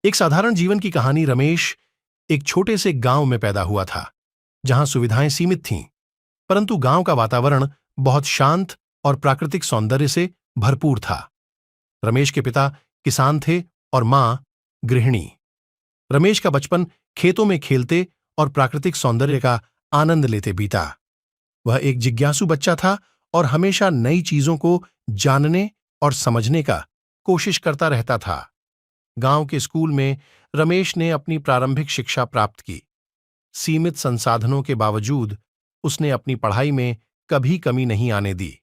एक साधारण जीवन की कहानी। रमेश एक छोटे से गांव में पैदा हुआ था, जहां सुविधाएं सीमित थीं, परंतु गांव का वातावरण बहुत शांत और प्राकृतिक सौंदर्य से भरपूर था। रमेश के पिता किसान थे और मां गृहिणी। रमेश का बचपन खेतों में खेलते और प्राकृतिक सौंदर्य का आनंद लेते बीता। वह एक जिज्ञासु बच्चा था और हमेशा नई चीजों को जानने और समझने का कोशिश करता रहता था। गांव के स्कूल में रमेश ने अपनी प्रारंभिक शिक्षा प्राप्त की। सीमित संसाधनों के बावजूद उसने अपनी पढ़ाई में कभी कमी नहीं आने दी।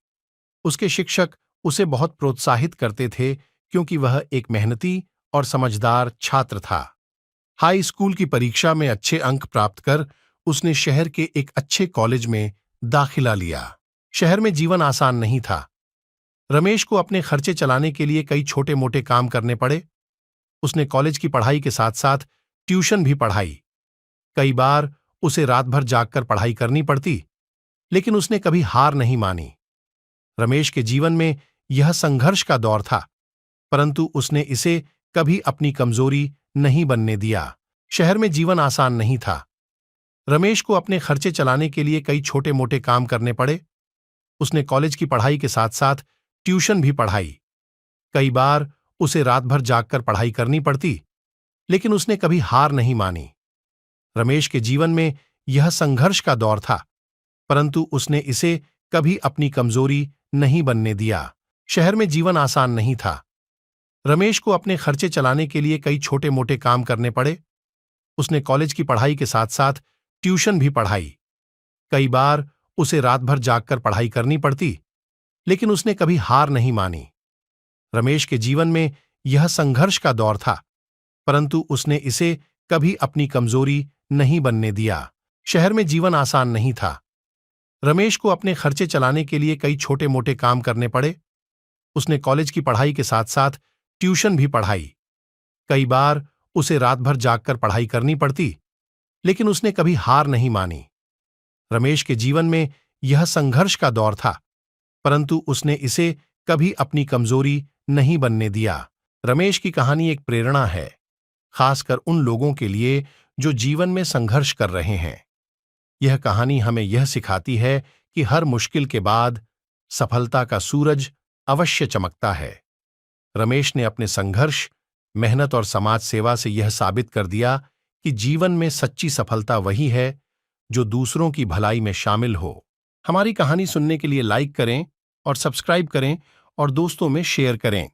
उसके शिक्षक उसे बहुत प्रोत्साहित करते थे, क्योंकि वह एक मेहनती और समझदार छात्र था। हाई स्कूल की परीक्षा में अच्छे अंक प्राप्त कर उसने शहर के एक अच्छे कॉलेज में दाखिला लिया। शहर में जीवन आसान नहीं था। रमेश को अपने खर्चे चलाने के लिए कई छोटे मोटे काम करने पड़े। उसने कॉलेज की पढ़ाई के साथ साथ ट्यूशन भी पढ़ाई। कई बार उसे रात भर जागकर पढ़ाई करनी पड़ती, लेकिन उसने कभी हार नहीं मानी। रमेश के जीवन में यह संघर्ष का दौर था, परंतु उसने इसे कभी अपनी कमजोरी नहीं बनने दिया। शहर में जीवन आसान नहीं था। रमेश को अपने खर्चे चलाने के लिए कई छोटे मोटे काम करने पड़े। उसने कॉलेज की पढ़ाई के साथ साथ ट्यूशन भी पढ़ाई। कई बार उसे रात भर जागकर पढ़ाई करनी पड़ती, लेकिन उसने कभी हार नहीं मानी। रमेश के जीवन में यह संघर्ष का दौर था, परंतु उसने इसे कभी अपनी कमजोरी नहीं बनने दिया। शहर में जीवन आसान नहीं था। रमेश को अपने खर्चे चलाने के लिए कई छोटे मोटे काम करने पड़े। उसने कॉलेज की पढ़ाई के साथ साथ ट्यूशन भी पढ़ाई। कई बार उसे रात भर जागकर पढ़ाई करनी पड़ती, लेकिन उसने कभी हार नहीं मानी। रमेश के जीवन में यह संघर्ष का दौर था, परंतु उसने इसे कभी अपनी कमजोरी नहीं बनने दिया। शहर में जीवन आसान नहीं था। रमेश को अपने खर्चे चलाने के लिए कई छोटे मोटे काम करने पड़े। उसने कॉलेज की पढ़ाई के साथ साथ ट्यूशन भी पढ़ाई। कई बार उसे रात भर जागकर पढ़ाई करनी पड़ती, लेकिन उसने कभी हार नहीं मानी। रमेश के जीवन में यह संघर्ष का दौर था, परंतु उसने इसे कभी अपनी कमजोरी नहीं बनने दिया। रमेश की कहानी एक प्रेरणा है, खासकर उन लोगों के लिए जो जीवन में संघर्ष कर रहे हैं। यह कहानी हमें यह सिखाती है कि हर मुश्किल के बाद सफलता का सूरज अवश्य चमकता है। रमेश ने अपने संघर्ष, मेहनत और समाज सेवा से यह साबित कर दिया कि जीवन में सच्ची सफलता वही है जो दूसरों की भलाई में शामिल हो। हमारी कहानी सुनने के लिए लाइक करें और सब्सक्राइब करें और दोस्तों में शेयर करें।